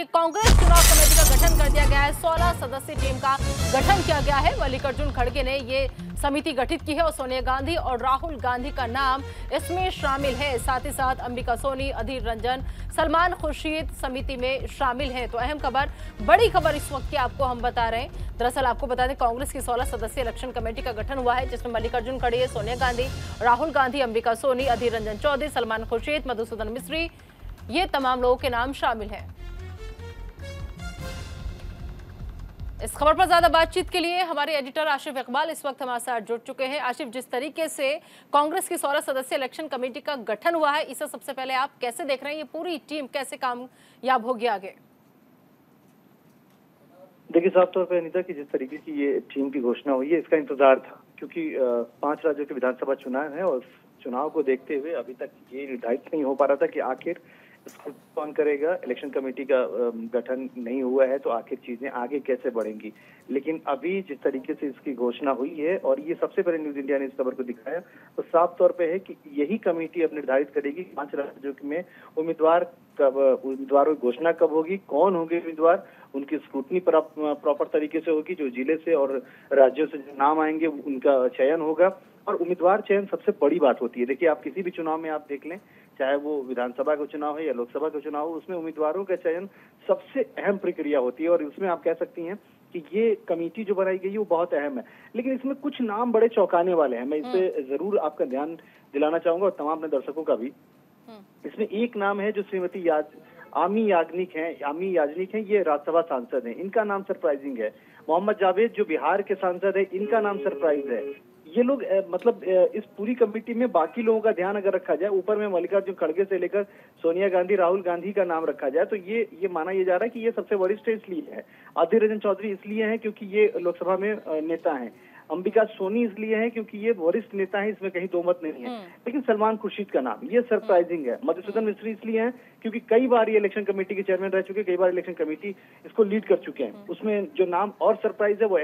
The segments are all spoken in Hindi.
कि कांग्रेस चुनाव कमेटी का गठन कर दिया गया है। 16 सदस्यीय टीम का गठन किया गया है। मल्लिकार्जुन खड़गे ने ये समिति गठित की है और सोनिया गांधी और राहुल गांधी का नाम इसमें शामिल है। साथ ही साथ अंबिका सोनी, अधीर रंजन, सलमान खुर्शीद समिति में शामिल है। तो अहम खबर, बड़ी खबर इस वक्त की आपको हम बता रहे हैं। दरअसल आपको बता दें, कांग्रेस की 16 सदस्यीय इलेक्शन कमेटी का गठन हुआ है, जिसमें मल्लिकार्जुन खड़गे, सोनिया गांधी, राहुल गांधी, अंबिका सोनी, अधीर रंजन चौधरी, सलमान खुर्शीद, मधुसूदन मिस्त्री, ये तमाम लोगों के नाम शामिल हैं। इस खबर पर ज्यादा बातचीत के लिए हमारे एडिटर आशिफ इकबाल इस वक्त हमारे साथ जुड़ चुके हैं। आशिफ, जिस तरीके से कांग्रेस की 16 सदस्यीय इलेक्शन कमेटी का गठन हुआ है, इसे सबसे पहले आप कैसे देख रहे हैं? ये पूरी टीम कैसे कामयाब होगी आगे? देखिए, साफ तौर पर अनीता की जिस तरीके की ये टीम की घोषणा हुई है, इसका इंतजार था, क्योंकि 5 राज्यों के विधानसभा चुनाव है और चुनाव को देखते हुए अभी तक ये निर्धारित नहीं हो पा रहा था कि आखिर इसको कौन करेगा। इलेक्शन कमेटी का गठन नहीं हुआ है तो आखिर चीजें आगे कैसे बढ़ेंगी। लेकिन अभी जिस तरीके से इसकी घोषणा हुई है और ये सबसे पहले न्यूज इंडिया ने इस खबर को दिखाया, तो साफ तौर पे है कि यही कमेटी अब निर्धारित करेगी 5 राज्यों में उम्मीदवारों की घोषणा कब होगी, कौन होंगे उम्मीदवार, उनकी स्क्रूटनी प्रॉपर तरीके से होगी, जो जिले से और राज्यों से जो नाम आएंगे उनका चयन होगा। और उम्मीदवार चयन सबसे बड़ी बात होती है। देखिए, आप किसी भी चुनाव में आप देख लें, चाहे वो विधानसभा का चुनाव है या लोकसभा का चुनाव हो, उसमें उम्मीदवारों का चयन सबसे अहम प्रक्रिया होती है और उसमें आप कह सकती हैं कि ये कमेटी जो बनाई गई है वो बहुत अहम है। लेकिन इसमें कुछ नाम बड़े चौंकाने वाले हैं, मैं इस पे जरूर आपका ध्यान दिलाना चाहूंगा और तमाम अपने दर्शकों का भी। इसमें एक नाम है जो श्रीमती आमी याज्ञनिक हैं, ये राज्यसभा सांसद हैं, इनका नाम सरप्राइजिंग है। मोहम्मद जावेद जो बिहार के सांसद है, इनका नाम सरप्राइज है। ये लोग इस पूरी कमेटी में बाकी लोगों का ध्यान अगर रखा जाए, ऊपर में मल्लिकार्जुन खड़गे से लेकर सोनिया गांधी, राहुल गांधी का नाम रखा जाए, तो ये माना ये जा रहा है कि ये सबसे वरिष्ठ इसलिए है। अधीर रंजन चौधरी इसलिए हैं क्योंकि ये लोकसभा में नेता हैं। अंबिका सोनी इसलिए है क्योंकि ये वरिष्ठ नेता है, इसमें कहीं दो मत नहीं है। लेकिन सलमान खुर्शीद का नाम ये सरप्राइजिंग है। मधुसूदन मिस्त्री इसलिए हैं क्योंकि कई बार ये इलेक्शन कमेटी के चेयरमैन रह चुके, कई बार इलेक्शन कमेटी इसको लीड कर चुके हैं। उसमें जो नाम और सरप्राइज है वो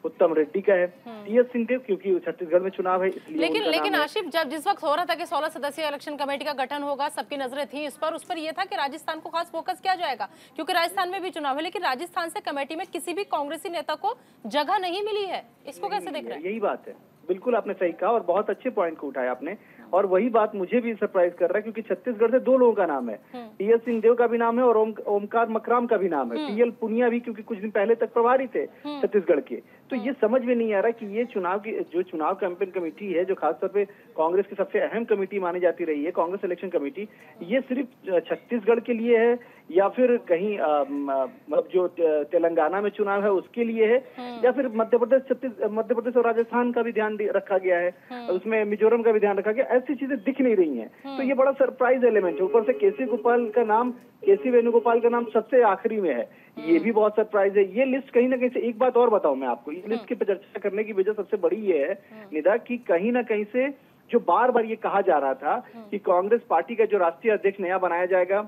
उत्तम रेड्डी का है। टीएस सिंहदेव क्योंकि छत्तीसगढ़ में चुनाव है इसलिए। लेकिन आशिफ, जब जिस वक्त हो रहा था कि 16 सदस्यीय इलेक्शन कमेटी का गठन होगा, सबकी नजरें थी इस पर यह था कि राजस्थान को खास फोकस किया जाएगा, क्योंकि राजस्थान में भी चुनाव है। लेकिन राजस्थान से कमेटी में किसी भी कांग्रेसी नेता को जगह नहीं मिली है, इसको कैसे देख रहे हैं? यही बात है, बिल्कुल आपने सही कहा और बहुत अच्छे पॉइंट को उठाया आपने। और वही बात मुझे भी सरप्राइज कर रहा है, क्योंकि छत्तीसगढ़ से 2 लोगों का नाम है, टीएस सिंहदेव का भी नाम है और ओमकार मकराम का भी नाम है। पीएल पुनिया भी क्योंकि कुछ दिन पहले तक प्रभारी थे छत्तीसगढ़ के। तो ये समझ में नहीं आ रहा कि ये चुनाव कैंपेन कमेटी है, जो खासतौर पे कांग्रेस की सबसे अहम कमेटी मानी जाती रही है, कांग्रेस इलेक्शन कमेटी, ये सिर्फ छत्तीसगढ़ के लिए है या फिर कहीं मतलब जो तेलंगाना में चुनाव है उसके लिए है, या फिर मध्य प्रदेश और राजस्थान का भी ध्यान रखा गया है, उसमें मिजोरम का भी ध्यान रखा गया। ऐसी चीजें दिख नहीं रही हैं। तो ये बड़ा सरप्राइज एलिमेंट है। ऊपर से केसी वेणुगोपाल का नाम सबसे आखिरी में है, ये भी बहुत सरप्राइज है। ये लिस्ट कहीं ना कहीं से, एक बात और बताऊं मैं आपको, ये लिस्ट की चर्चा करने की वजह सबसे बड़ी ये है निदा, कि कहीं ना कहीं से जो बार बार ये कहा जा रहा था कि कांग्रेस पार्टी का जो राष्ट्रीय अध्यक्ष नया बनाया जाएगा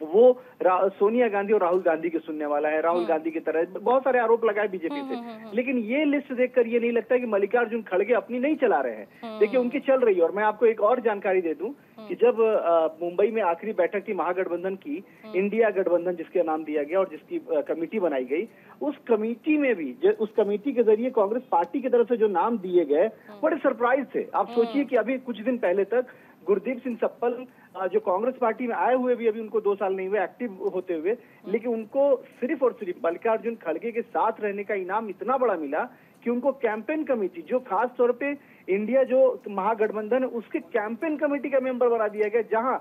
वो सोनिया गांधी और राहुल गांधी के सुनने वाला है, राहुल गांधी की तरह बहुत सारे आरोप लगाए बीजेपी से। लेकिन ये लिस्ट देखकर ये नहीं लगता कि मल्लिकार्जुन खड़गे अपनी नहीं चला रहे हैं। देखिए, उनकी चल रही है। और मैं आपको एक और जानकारी दे दूं कि जब मुंबई में आखिरी बैठक थी महागठबंधन की, इंडिया गठबंधन जिसका नाम दिया गया और जिसकी कमेटी बनाई गई, उस कमेटी में भी उस कमेटी के जरिए कांग्रेस पार्टी की तरफ से जो नाम दिए गए बड़े सरप्राइज थे। आप सोचिए कि अभी कुछ दिन पहले तक गुरदीप सिंह सप्पल जो कांग्रेस पार्टी में आए हुए भी अभी उनको 2 साल नहीं हुए एक्टिव होते हुए, लेकिन उनको सिर्फ और सिर्फ मल्लिकार्जुन खड़गे के साथ रहने का इनाम इतना बड़ा मिला कि उनको कैंपेन कमेटी, जो खास तौर पे इंडिया जो महागठबंधन है उसके कैंपेन कमेटी का मेंबर बना दिया गया, जहां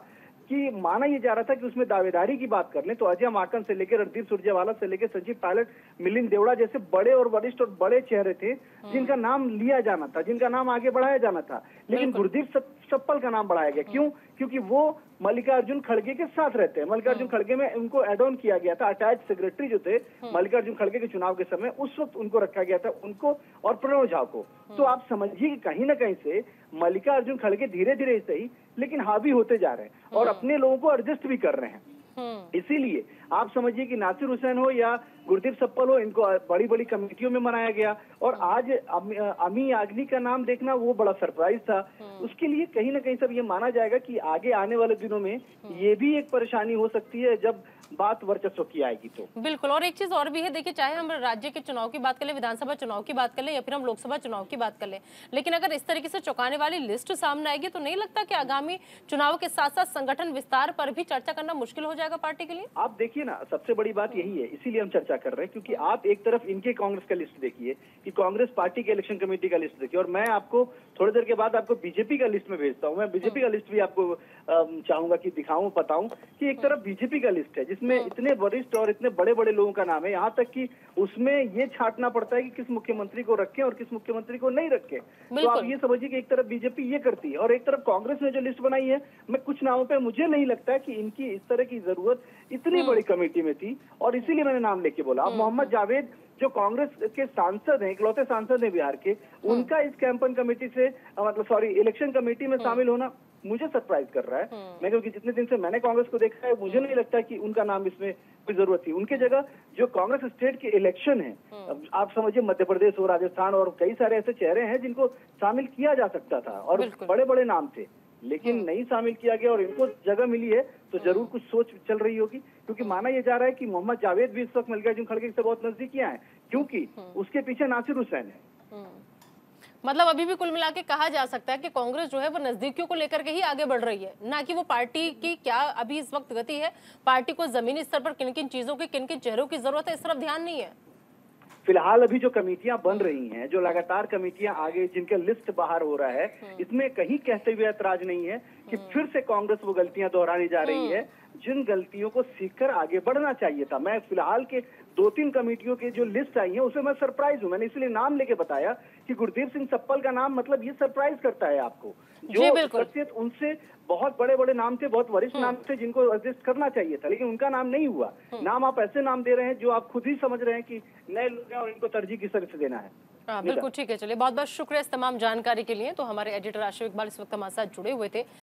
कि माना यह जा रहा था कि उसमें दावेदारी की बात कर लें तो अजय माकन से लेकर रणदीप सुरजेवाला से लेकर संजीव पायलट, मिलिंद देवड़ा जैसे बड़े और वरिष्ठ और बड़े चेहरे थे जिनका नाम लिया जाना था, जिनका नाम आगे बढ़ाया जाना था। लेकिन गुरदीप सप्पल का नाम बढ़ाया गया। क्यों? क्योंकि वो मल्लिकार्जुन खड़गे के साथ रहते हैं। मल्लिकार्जुन खड़गे में उनको एड ऑन किया गया था, अटैच सेक्रेटरी जो थे मल्लिकार्जुन खड़गे के चुनाव के समय, उस वक्त उनको रखा गया था, उनको और प्रणव झा को। तो आप समझिए कि कहीं ना कहीं से मल्लिकार्जुन खड़गे धीरे धीरे सही लेकिन हावी होते जा रहे हैं और अपने लोगों को एडजस्ट भी कर रहे हैं। इसीलिए आप समझिए कि नासिर हुसैन हो या गुरदीप सप्पल हो, इनको बड़ी बड़ी कमेटियों में मनाया गया। और आज अमी याग्निक का नाम देखना वो बड़ा सरप्राइज था। उसके लिए कहीं ना कहीं सब ये माना जाएगा कि आगे आने वाले दिनों में ये भी एक परेशानी हो सकती है जब बात वर्चस्व की आएगी तो। बिल्कुल। और एक चीज और भी है, देखिए चाहे हम राज्य के चुनाव की बात कर लें, विधानसभा चुनाव की बात कर लें या फिर हम लोकसभा चुनाव की बात कर लें, लेकिन अगर इस तरीके से चौंकाने वाली लिस्ट सामने आएगी तो नहीं लगता कि आगामी चुनाव के साथ साथ संगठन विस्तार पर भी चर्चा करना मुश्किल हो जाएगा पार्टी के लिए? आप देखिए ना, सबसे बड़ी बात यही है, इसीलिए हम चर्चा कर रहे हैं, क्योंकि आप एक तरफ इनके कांग्रेस का लिस्ट देखिए कि कांग्रेस पार्टी के इलेक्शन कमेटी का लिस्ट देखिए, और मैं आपको थोड़ी देर के बाद आपको बीजेपी का लिस्ट में भेजता हूं। मैं बीजेपी का लिस्ट भी आपको चाहूंगा कि दिखाऊं, बताऊं कि एक तरफ बीजेपी का लिस्ट है जिसमें इतने वरिष्ठ और इतने बड़े बड़े लोगों का नाम है, यहाँ तक कि उसमें ये छांटना पड़ता है कि किस मुख्यमंत्री को रखें और किस मुख्यमंत्री को नहीं रखें। तो आप ये समझिए कि एक तरफ बीजेपी ये करती है और एक तरफ कांग्रेस ने जो लिस्ट बनाई है, मैं कुछ नामों पे मुझे नहीं लगता कि इनकी इस तरह की जरूरत इतनी बड़ी कमेटी में थी, और इसीलिए मैंने नाम लेके बोला। अब मोहम्मद जावेद जो कांग्रेस के सांसद हैं, इकलौते सांसद हैं बिहार के, उनका इस कैंपेन कमेटी से इलेक्शन कमेटी में शामिल होना मुझे सरप्राइज कर रहा है। मैं क्योंकि जितने दिन से मैंने कांग्रेस को देखा है, मुझे नहीं लगता कि उनका नाम इसमें कोई जरूरत थी। उनके जगह जो कांग्रेस स्टेट के इलेक्शन है, आप समझिए मध्य प्रदेश हो, राजस्थान और कई सारे ऐसे चेहरे हैं जिनको शामिल किया जा सकता था और बड़े बड़े नाम थे, लेकिन नहीं शामिल किया गया और इनको जगह मिली है तो जरूर कुछ सोच चल रही होगी। क्योंकि माना यह जा रहा है कि मोहम्मद जावेद भी इस वक्त मल्लिकार्जुन खड़गे से बहुत नजदीकियां हैं, क्योंकि उसके पीछे नासिर हुसैन है। मतलब अभी भी कुल मिला के कहा जा सकता है कि कांग्रेस जो है वो नजदीकियों को लेकर के ही आगे बढ़ रही है, ना कि वो पार्टी की क्या अभी इस वक्त गति है, पार्टी को जमीनी स्तर पर किन किन चीजों की, किन किन चेहरों की जरूरत है, इस तरफ ध्यान नहीं है। फिलहाल अभी जो कमेटियां बन रही हैं, जो लगातार कमेटियां आगे जिनका लिस्ट बाहर हो रहा है, इसमें कहीं कहते हुए ऐतराज नहीं है कि फिर से कांग्रेस वो गलतियां दोहराने जा रही है जिन गलतियों को सीखकर आगे बढ़ना चाहिए था। मैं फिलहाल के 2-3 कमेटियों के जो लिस्ट आई है उसमें मैं सरप्राइज हूं। मैंने इसलिए नाम लेके बताया कि गुरदीप सिंह सप्पल का नाम, मतलब ये सरप्राइज करता है आपको। जो शख्सियत उनसे बहुत बड़े बड़े नाम थे, बहुत वरिष्ठ नाम थे, जिनको एडजस्ट करना चाहिए था, लेकिन उनका नाम नहीं हुआ। नाम आप ऐसे नाम दे रहे हैं जो आप खुद ही समझ रहे हैं कि नए लोग हैं और इनको तरजीह किस तरह से देना है। बिल्कुल ठीक है, चलिए बहुत बहुत शुक्रिया इस तमाम जानकारी के लिए। तो हमारे एडिटर आशिफ इकबाल इस वक्त हमारे साथ जुड़े हुए थे।